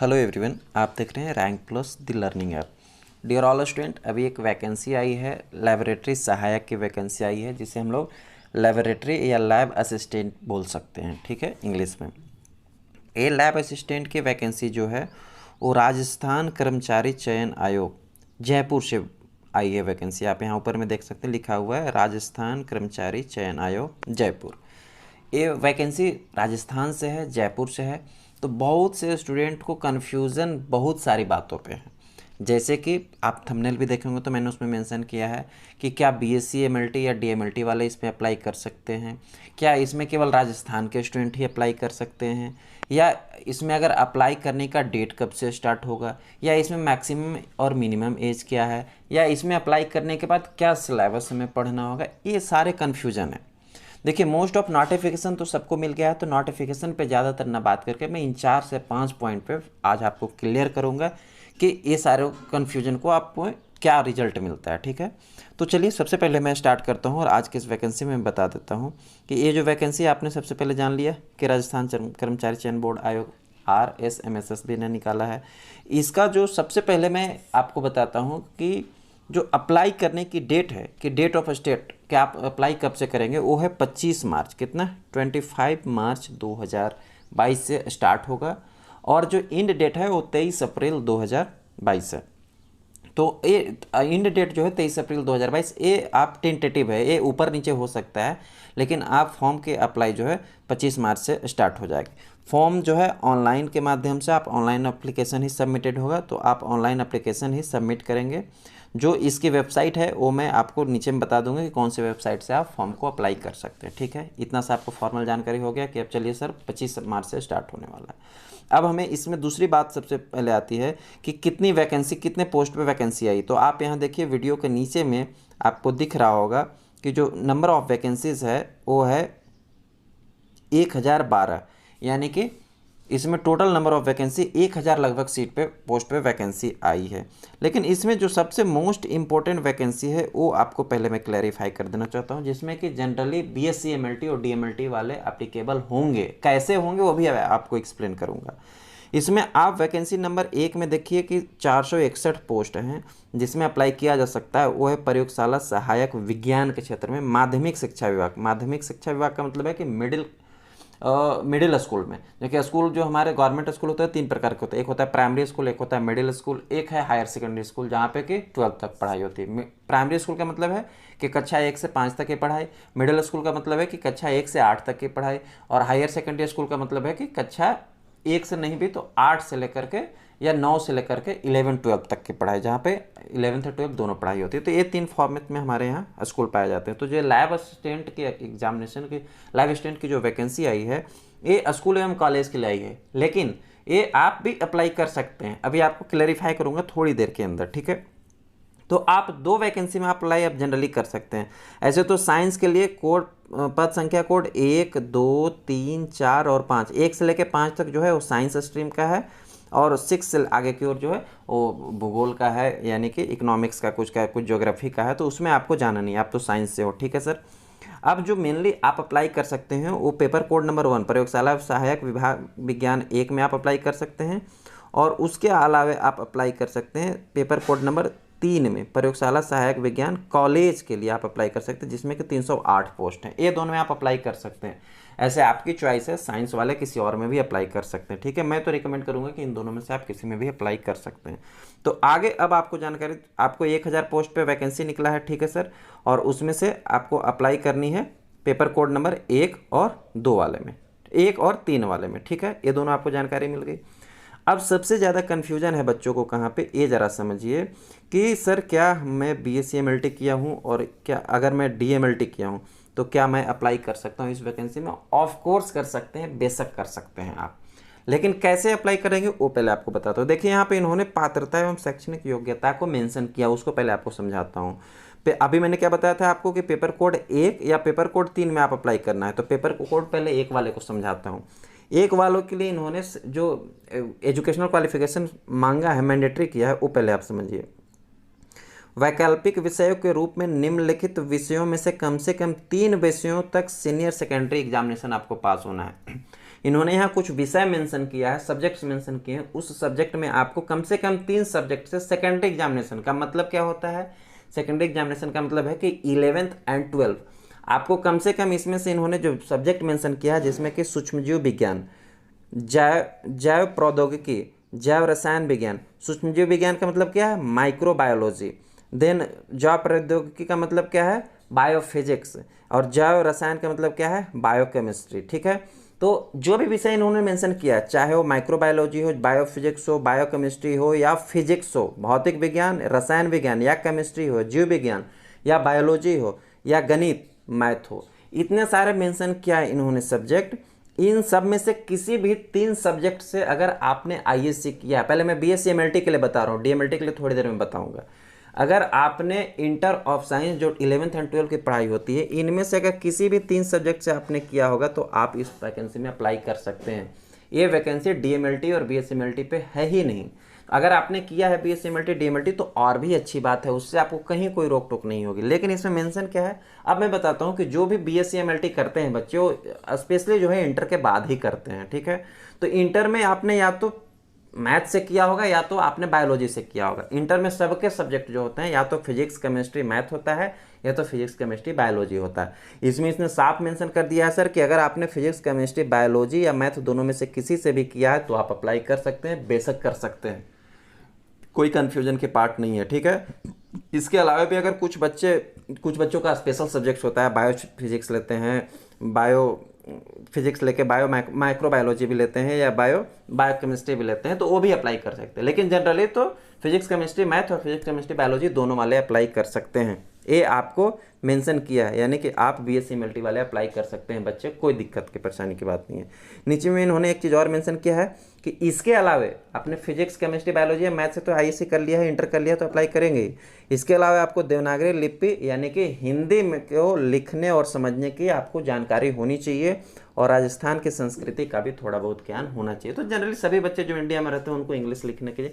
Hello everyone, आप देख रहे हैं Rank Plus the learning app. Dear all student, अभी एक वैकेंसी आई है, लेबोरेटरी सहायक की वैकेंसी आई है, जिसे हम लोग लेबोरेटरी या लैब असिस्टेंट बोल सकते हैं। ठीक है, इंग्लिश में। ये लैब असिस्टेंट की वैकेंसी जो है वो राजस्थान कर्मचारी चयन आयोग जयपुर से आई है वैकेंसी। आप यहाँ ऊपर में देख सकते हैं, लिखा हुआ है राजस्थान कर्मचारी चयन आयोग जयपुर। ये वैकेंसी राजस्थान से है, जयपुर से है। तो बहुत से स्टूडेंट को कन्फ्यूज़न बहुत सारी बातों पे है। जैसे कि आप थंबनेल भी देखेंगे तो मैंने उसमें मेंशन किया है कि क्या बीएससी एमएलटी या डीएमएलटी वाले इसमें अप्लाई कर सकते हैं, क्या इसमें केवल राजस्थान के स्टूडेंट ही अप्लाई कर सकते हैं, या इसमें अगर अप्लाई करने का डेट कब से स्टार्ट होगा, या इसमें मैक्सिमम और मिनिमम एज क्या है, या इसमें अप्लाई करने के बाद क्या सिलेबस हमें पढ़ना होगा। ये सारे कन्फ्यूज़न है। देखिए, मोस्ट ऑफ नोटिफिकेशन तो सबको मिल गया है, तो नोटिफिकेशन पे ज़्यादातर ना बात करके मैं इन 4 से 5 पॉइंट पे आज आपको क्लियर करूँगा कि ये सारे कन्फ्यूजन को आपको क्या रिजल्ट मिलता है। ठीक है, तो चलिए सबसे पहले मैं स्टार्ट करता हूँ और आज की इस वैकेंसी में बता देता हूँ कि ये जो वैकेंसी आपने सबसे पहले जान लिया कि राजस्थान कर्मचारी चयन बोर्ड आयोग RSMSSB ने निकाला है। इसका जो सबसे पहले मैं आपको बताता हूँ कि जो अप्लाई करने की डेट है कि डेट ऑफ स्टेट कि आप अप्लाई कब से करेंगे, वो है 25 मार्च। कितना? 25 मार्च 2022 से स्टार्ट होगा। और जो इंड डेट है वो 23 अप्रैल 2022 है। तो ये इंड डेट जो है 23 अप्रैल 2022, ये आप टेंटेटिव है, ये ऊपर नीचे हो सकता है, लेकिन आप फॉर्म के अप्लाई जो है 25 मार्च से स्टार्ट हो जाएगी। फॉर्म जो है ऑनलाइन के माध्यम से, आप ऑनलाइन एप्लीकेशन ही सबमिटेड होगा, तो आप ऑनलाइन एप्लीकेशन ही सबमिट करेंगे। जो इसकी वेबसाइट है वो मैं आपको नीचे में बता दूंगा कि कौन सी वेबसाइट से आप फॉर्म को अप्लाई कर सकते हैं। ठीक है, इतना सा आपको फॉर्मल जानकारी हो गया कि अब चलिए सर 25 मार्च से स्टार्ट होने वाला है। अब हमें इसमें दूसरी बात सबसे पहले आती है कि कितनी वैकेंसी, कितने पोस्ट पे वैकेंसी आई। तो आप यहाँ देखिए, वीडियो के नीचे में आपको दिख रहा होगा कि जो नंबर ऑफ वैकेंसीज है वो है 1012, यानी कि इसमें टोटल नंबर ऑफ वैकेंसी 1000 लगभग सीट पे पोस्ट पे वैकेंसी आई है। लेकिन इसमें जो सबसे मोस्ट इम्पोर्टेंट वैकेंसी है वो आपको पहले मैं क्लैरिफाई कर देना चाहता हूँ, जिसमें कि जनरली बीएससी एमएलटी और डीएमएलटी वाले एप्लीकेबल होंगे। कैसे होंगे वो भी आपको एक्सप्लेन करूँगा। इसमें आप वैकेंसी नंबर 1 में देखिए कि 461 पोस्ट हैं जिसमें अप्लाई किया जा सकता है। वो है प्रयोगशाला सहायक विज्ञान के क्षेत्र में, माध्यमिक शिक्षा विभाग। माध्यमिक शिक्षा विभाग का मतलब है कि मिडिल स्कूल में। देखिए, स्कूल जो हमारे गवर्नमेंट स्कूल होते हैं 3 प्रकार के होते हैं। एक होता है प्राइमरी स्कूल, एक होता है मिडिल स्कूल, एक है हायर सेकेंडरी स्कूल जहाँ पे कि 12th तक पढ़ाई होती है। प्राइमरी स्कूल का मतलब है कि कक्षा 1 से 5 तक की पढ़ाई, मिडिल स्कूल का मतलब है कि कक्षा 1 से 8 तक की पढ़ाई, और हायर सेकेंडरी स्कूल का मतलब है कि कक्षा 1 से नहीं भी तो 8 से लेकर के या 9 से लेकर के 11-12 तक की पढ़ाई, जहाँ पे 11th और 12th दोनों पढ़ाई होती है। तो ये 3 फॉर्मेट में हमारे यहाँ स्कूल पाए जाते हैं। तो जो लैब असिस्टेंट की एग्जामिनेशन की, लैब असिस्टेंट की जो वैकेंसी आई है, ये स्कूल एवं कॉलेज के लिए आई है, लेकिन ये आप भी अप्लाई कर सकते हैं। अभी आपको क्लैरिफाई करूँगा थोड़ी देर के अंदर। ठीक है, तो आप 2 वैकेंसी में अप्लाई आप जनरली कर सकते हैं। ऐसे तो साइंस के लिए कोड पद संख्या कोड 1, 2, 3, 4 और 5, 1 से लेकर 5 तक जो है वो साइंस स्ट्रीम का है, और 6 से आगे की ओर जो है वो भूगोल का है, यानी कि इकोनॉमिक्स का, कुछ ज्योग्राफी का है। तो उसमें आपको जाना नहीं, आप तो साइंस से हो। ठीक है सर। अब जो मेनली आप अप्लाई कर सकते हैं वो पेपर कोड नंबर 1 प्रयोगशाला सहायक विभाग विज्ञान 1 में आप अप्लाई कर सकते हैं, और उसके अलावा आप अप्लाई कर सकते हैं पेपर कोड नंबर 3 में प्रयोगशाला सहायक विज्ञान कॉलेज के लिए आप अप्लाई कर सकते हैं, जिसमें कि 308 पोस्ट हैं। ये दोनों में आप अप्लाई कर सकते हैं। ऐसे आपकी चॉइस है, साइंस वाले किसी और में भी अप्लाई कर सकते हैं। ठीक है, मैं तो रिकमेंड करूंगा कि इन दोनों में से आप किसी में भी अप्लाई कर सकते हैं। तो आगे अब आपको जानकारी, आपको 1000 पोस्ट पे वैकेंसी निकला है। ठीक है सर, और उसमें से आपको अप्लाई करनी है पेपर कोड नंबर 1 और 2 वाले में, 1 और 3 वाले में। ठीक है, ये दोनों आपको जानकारी मिल गई। अब सबसे ज़्यादा कन्फ्यूजन है बच्चों को कहाँ पे, ये ज़रा समझिए कि सर क्या मैं बीएससी एमएलटी किया हूँ, और क्या अगर मैं डीएमएलटी किया हूँ तो क्या मैं अप्लाई कर सकता हूँ इस वैकेंसी में। ऑफ कोर्स कर सकते हैं, बेशक कर सकते हैं आप, लेकिन कैसे अप्लाई करेंगे वो पहले आपको बताता हूँ। देखिए, यहाँ पे इन्होंने पात्रता एवं शैक्षणिक योग्यता को मेंशन किया, उसको पहले आपको समझाता हूँ। अभी मैंने क्या बताया था आपको कि पेपर कोड 1 या पेपर कोड 3 में आप अप्लाई करना है। तो पेपर कोड पहले 1 वाले को समझाता हूँ। 1 वालों के लिए इन्होंने जो एजुकेशनल क्वालिफिकेशन मांगा है, मैंडेटरी किया है, वो पहले आप समझिए। वैकल्पिक विषयों के रूप में निम्नलिखित विषयों में से कम 3 विषयों तक सीनियर सेकेंडरी एग्जामिनेशन आपको पास होना है। इन्होंने यहाँ कुछ विषय मेंशन किया है, सब्जेक्ट्स मेंशन किए हैं, उस सब्जेक्ट में आपको कम से कम 3 सब्जेक्ट से सेकेंडरी एग्जामिनेशन का मतलब क्या होता है, सेकेंडरी एग्जामिनेशन का मतलब है कि 11th एंड 12th आपको कम से कम इसमें से इन्होंने जो सब्जेक्ट मेंशन किया है जिसमें कि सूक्ष्मजीव विज्ञान, जैव प्रौद्योगिकी, जैव रसायन विज्ञान, सूक्ष्मजीव विज्ञान का मतलब क्या है, माइक्रोबायोलॉजी, देन जैव प्रौद्योगिकी का मतलब क्या है, बायोफिजिक्स, और जैव रसायन का मतलब क्या है, बायोकेमिस्ट्री। ठीक है, तो जो भी विषय इन्होंने मेंशन किया, चाहे वो माइक्रोबायोलॉजी हो, बायोफिजिक्स हो, बायोकेमिस्ट्री हो, या फिजिक्स हो, भौतिक विज्ञान, रसायन विज्ञान, या केमिस्ट्री हो, जीव विज्ञान, या बायोलॉजी हो, या गणित मैथ हो, इतने सारे मेंशन किया है इन्होंने सब्जेक्ट। इन सब में से किसी भी 3 सब्जेक्ट से अगर आपने आईएससी किया, पहले मैं बीएससी एमएलटी के लिए बता रहा हूँ, डीएमएलटी के लिए थोड़ी देर में बताऊंगा। अगर आपने इंटर ऑफ साइंस जो 11th एंड 12th की पढ़ाई होती है, इनमें से अगर किसी भी 3 सब्जेक्ट से आपने किया होगा तो आप इस वैकेंसी में अप्लाई कर सकते हैं। ये वैकेंसी डीएमएलटी और बीएससी एमएलटी पे है ही नहीं। अगर आपने किया है बीएससी एमएलटी डीएमएलटी तो और भी अच्छी बात है, उससे आपको कहीं कोई रोक टोक नहीं होगी। लेकिन इसमें मेंशन क्या है, अब मैं बताता हूँ कि जो भी बीएससी एमएलटी करते हैं बच्चे, वो स्पेशली जो है इंटर के बाद ही करते हैं। ठीक है, तो इंटर में आपने या तो मैथ से किया होगा या तो आपने बायोलॉजी से किया होगा। इंटर में सबके सब्जेक्ट जो होते हैं या तो फिजिक्स केमिस्ट्री मैथ होता है या तो फिजिक्स केमिस्ट्री बायोलॉजी होता है। इसमें इसने साफ मेंशन कर दिया है सर कि अगर आपने फिजिक्स केमिस्ट्री बायोलॉजी या मैथ दोनों में से किसी से भी किया है तो आप अप्लाई कर सकते हैं, बेशक कर सकते हैं, कोई कन्फ्यूजन के पार्ट नहीं है। ठीक है, इसके अलावा भी अगर कुछ बच्चों का स्पेशल सब्जेक्ट्स होता है, बायो फिजिक्स लेते हैं, बायो फिजिक्स लेके माइक्रोबायोलॉजी भी लेते हैं, या बायोकेमिस्ट्री भी लेते हैं, तो वो भी अप्लाई कर सकते हैं। लेकिन जनरली तो फिजिक्स केमिस्ट्री मैथ और फिजिक्स केमिस्ट्री बायोलॉजी दोनों वाले अप्लाई कर सकते हैं। ये आपको मेंशन किया है, यानी कि आप बीएससी एमएलटी वाले अप्लाई कर सकते हैं बच्चे, कोई दिक्कत की परेशानी की बात नहीं है। नीचे में इन्होंने एक चीज़ और मेंशन किया है कि इसके अलावे आपने फिजिक्स केमिस्ट्री बायोलॉजी या मैथ से तो आईएससी कर लिया है, इंटर कर लिया तो अप्लाई करेंगे ही। इसके अलावा आपको देवनागरी लिपि यानी कि हिंदी में को लिखने और समझने की आपको जानकारी होनी चाहिए, और राजस्थान की संस्कृति का भी थोड़ा बहुत ज्ञान होना चाहिए। तो जनरली सभी बच्चे जो इंडिया में रहते हैं उनको इंग्लिश लिखने के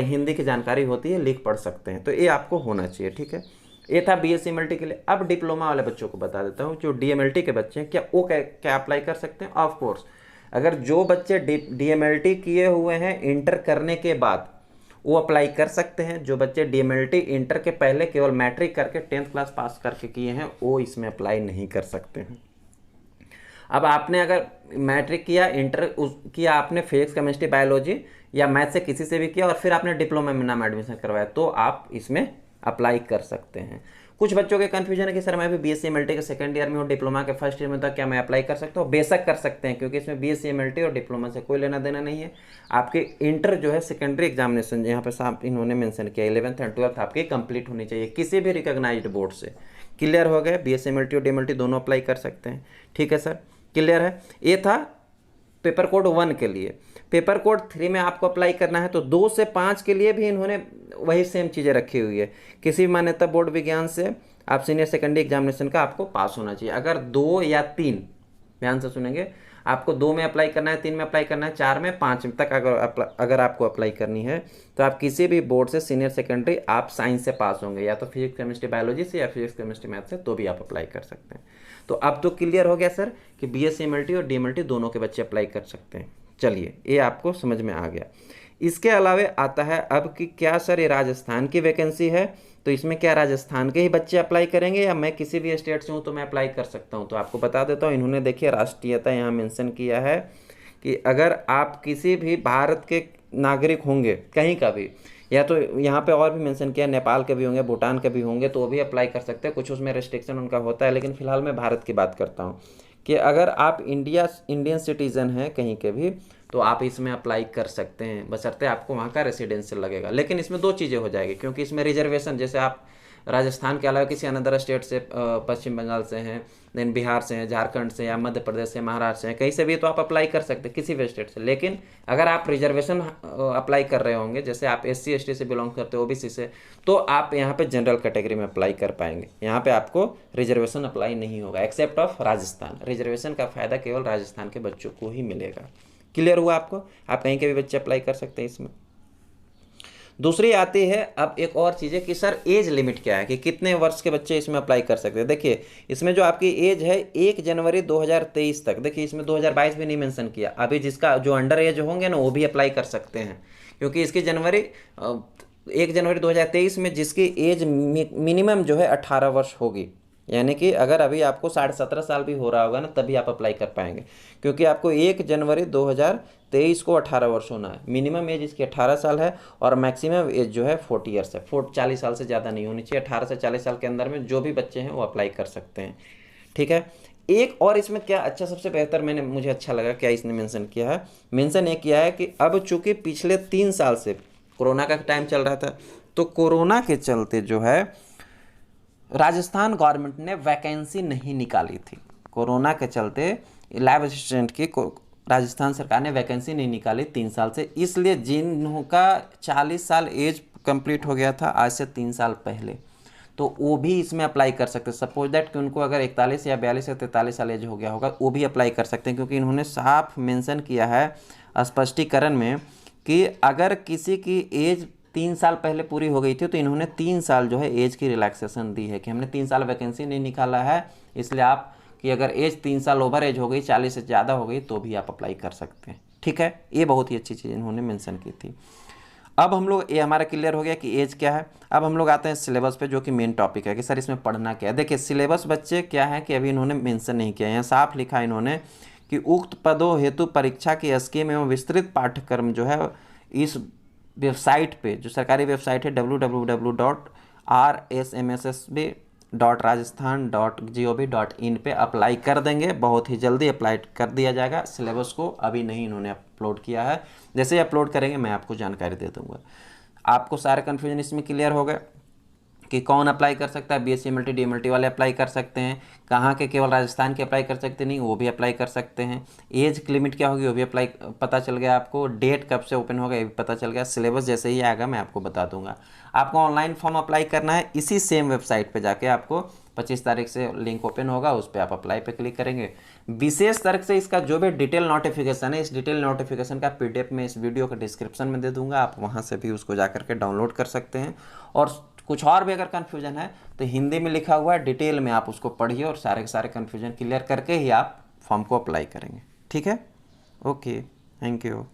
हिंदी की जानकारी होती है, लिख पढ़ सकते हैं, तो ये आपको होना चाहिए। ठीक है, ये था बीएससी एमएलटी के लिए। अब डिप्लोमा वाले बच्चों को बता देता हूँ, जो डीएमएलटी के बच्चे हैं क्या वो क्या अप्लाई कर सकते हैं। ऑफ कोर्स, अगर जो बच्चे डीएमएलटी किए हुए हैं इंटर करने के बाद वो अप्लाई कर सकते हैं। जो बच्चे डीएमएलटी इंटर के पहले केवल मैट्रिक करके 10th क्लास पास करके किए हैं वो इसमें अप्लाई नहीं कर सकते हैं। अब आपने अगर मैट्रिक किया, इंटर किया आपने फिजिक्स केमिस्ट्री बायोलॉजी या मैथ से किसी से भी किया और फिर आपने डिप्लोमा में नाम एडमिशन करवाया तो आप इसमें अप्लाई कर सकते हैं। कुछ बच्चों के कन्फ्यूजन है कि सर मैं भी बीएससी एमएलटी के सेकंड ईयर में हूँ, डिप्लोमा के फर्स्ट ईयर में, तो क्या मैं अप्लाई कर सकता हूँ? बेशक कर सकते हैं, क्योंकि इसमें बीएससी एमएलटी और डिप्लोमा से कोई लेना देना नहीं है। आपके इंटर जो है सेकेंडरी एग्जामिनेशन यहाँ पे साफ इन्होंने मेंशन किया 11th एंड 12th आपकी कंप्लीट होनी चाहिए किसी भी रिकॉग्नाइज्ड बोर्ड से। क्लियर हो गए, बीएससी एमएलटी और डीएमएलटी दोनों अप्लाई कर सकते हैं। ठीक है सर, क्लियर है। ये था पेपर कोड 1 के लिए। पेपर कोड 3 में आपको अप्लाई करना है तो 2 से 5 के लिए भी इन्होंने वही सेम चीज़ें रखी हुई है। किसी भी मान्यता बोर्ड विज्ञान से आप सीनियर सेकेंडरी एग्जामिनेशन का आपको पास होना चाहिए। अगर 2 या 3, ध्यान से सुनेंगे, आपको 2 में अप्लाई करना है, 3 में अप्लाई करना है, 4 में, 5 तक अगर आपको अप्लाई करनी है तो आप किसी भी बोर्ड से सीनियर सेकेंडरी आप साइंस से पास होंगे, या तो फिजिक्स केमिस्ट्री बायोलॉजी से या फिजिक्स केमिस्ट्री मैथ से, तो भी आप अप्लाई कर सकते हैं। तो अब तो क्लियर हो गया सर कि बीएससी एमएलटी और डीएमएलटी दोनों के बच्चे अप्लाई कर सकते हैं। चलिए, ये आपको समझ में आ गया। इसके अलावा आता है अब कि क्या सर ये राजस्थान की वैकेंसी है तो इसमें क्या राजस्थान के ही बच्चे अप्लाई करेंगे या मैं किसी भी स्टेट से हूँ तो मैं अप्लाई कर सकता हूँ? तो आपको बता देता हूँ, इन्होंने देखिए राष्ट्रीयता यहाँ मेंशन किया है कि अगर आप किसी भी भारत के नागरिक होंगे कहीं का भी, या तो यहाँ पे और भी मेंशन किया नेपाल के भी होंगे, भूटान के भी होंगे, तो वो भी अप्लाई कर सकते हैं। कुछ उसमें रिस्ट्रिक्शन उनका होता है, लेकिन फिलहाल मैं भारत की बात करता हूँ कि अगर आप इंडियन सिटीज़न हैं कहीं के भी तो आप इसमें अप्लाई कर सकते हैं, बशर्ते आपको वहाँ का रेसिडेंशियल लगेगा। लेकिन इसमें 2 चीज़ें हो जाएगी, क्योंकि इसमें रिजर्वेशन, जैसे आप राजस्थान के अलावा किसी अनदर स्टेट से, पश्चिम बंगाल से हैं, देन बिहार से हैं, झारखंड से या मध्य प्रदेश से, महाराष्ट्र से हैं, कहीं से भी तो आप अप्लाई कर सकते हैं किसी भी स्टेट से। लेकिन अगर आप रिजर्वेशन अप्लाई कर रहे होंगे, जैसे आप SC ST से बिलोंग करते हो, OBC से, तो आप यहाँ पे जनरल कैटेगरी में अप्लाई कर पाएंगे। यहाँ पे आपको रिजर्वेशन अप्लाई नहीं होगा एक्सेप्ट ऑफ राजस्थान। रिजर्वेशन का फायदा केवल राजस्थान के बच्चों को ही मिलेगा। क्लियर हुआ आपको? आप कहीं के भी बच्चे अप्लाई कर सकते हैं इसमें। दूसरी आती है अब एक और चीज़ है कि सर एज लिमिट क्या है, कि कितने वर्ष के बच्चे इसमें अप्लाई कर सकते हैं। देखिए इसमें जो आपकी एज है 1 जनवरी 2023 तक, देखिए इसमें 2022 भी नहीं मेंशन किया। अभी जिसका जो अंडर एज होंगे ना वो भी अप्लाई कर सकते हैं, क्योंकि इसकी 1 जनवरी 2023 में जिसकी एज मिनिमम जो है 18 वर्ष होगी, यानी कि अगर अभी आपको 17.5 साल भी हो रहा होगा ना तभी आप अप्लाई कर पाएंगे, क्योंकि आपको 1 जनवरी 2023 को 18 वर्ष होना है। मिनिमम एज इसकी 18 साल है और मैक्सिमम एज जो है 40 ईयर्स है। 40 साल से ज़्यादा नहीं होनी चाहिए। 18 से 40 साल के अंदर में जो भी बच्चे हैं वो अप्लाई कर सकते हैं। ठीक है। एक और इसमें क्या अच्छा, सबसे बेहतर मुझे अच्छा लगा क्या इसने मेंशन किया है। मेंशन ये किया है कि अब चूंकि पिछले 3 साल से कोरोना का टाइम चल रहा था, तो कोरोना के चलते जो है राजस्थान गवर्नमेंट ने वैकेंसी नहीं निकाली थी। कोरोना के चलते लैब असिस्टेंट की राजस्थान सरकार ने वैकेंसी नहीं निकाली 3 साल से, इसलिए जिनका 40 साल एज कंप्लीट हो गया था आज से 3 साल पहले, तो वो भी इसमें अप्लाई कर सकते हैं। सपोज दैट कि उनको अगर 41 या 42 या 43 साल एज हो गया होगा, वो भी अप्लाई कर सकते हैं, क्योंकि इन्होंने साफ मेंशन किया है स्पष्टीकरण में कि अगर किसी की एज 3 साल पहले पूरी हो गई थी तो इन्होंने 3 साल जो है एज की रिलैक्सेशन दी है, कि हमने 3 साल वैकेंसी नहीं निकाला है, इसलिए आप कि अगर एज 3 साल ओवर एज हो गई, 40 से ज़्यादा हो गई, तो भी आप अप्लाई कर सकते हैं। ठीक है, ये बहुत ही अच्छी चीज़ इन्होंने मेंशन की थी। अब हम लोग, ये हमारा क्लियर हो गया कि एज क्या है। अब हम लोग आते हैं सिलेबस पे, जो कि मेन टॉपिक है कि सर इसमें पढ़ना क्या है। देखिए सिलेबस बच्चे क्या है कि अभी इन्होंने मेंशन नहीं किया है, यहाँ साफ लिखा है इन्होंने कि उक्त पदों हेतु परीक्षा की स्कीम एवं विस्तृत पाठ्यक्रम जो है इस वेबसाइट पे, जो सरकारी वेबसाइट है www.rssb.rajasthan.gov.in पे अप्लाई कर देंगे। बहुत ही जल्दी अप्लाई कर दिया जाएगा। सिलेबस को अभी नहीं इन्होंने अपलोड किया है, जैसे ही अपलोड करेंगे मैं आपको जानकारी दे दूंगा। आपको सारे कन्फ्यूजन इसमें क्लियर हो गए कि कौन अप्लाई कर सकता है। बीएससी एमएलटी डीएमएलटी वाले अप्लाई कर सकते हैं, कहाँ के, केवल राजस्थान के अप्लाई कर सकते नहीं, वो भी अप्लाई कर सकते हैं। एज लिमिट क्या होगी वो भी अप्लाई पता चल गया आपको। डेट कब से ओपन होगा ये भी पता चल गया। सिलेबस जैसे ही आएगा मैं आपको बता दूंगा। आपको ऑनलाइन फॉर्म अप्लाई करना है, इसी सेम वेबसाइट पर जाके आपको 25 तारीख से लिंक ओपन होगा, उस पर आप अप्लाई पे क्लिक करेंगे। विशेष तरह से इसका जो भी डिटेल नोटिफिकेशन है, इस डिटेल नोटिफिकेशन का पीडीएफ में इस वीडियो के डिस्क्रिप्शन में दे दूंगा, आप वहाँ से भी उसको जा करके डाउनलोड कर सकते हैं। और कुछ और भी अगर कन्फ्यूजन है तो हिंदी में लिखा हुआ है, डिटेल में आप उसको पढ़िए और सारे के सारे कन्फ्यूजन क्लियर करके ही आप फॉर्म को अप्लाई करेंगे। ठीक है, ओके, थैंक यू।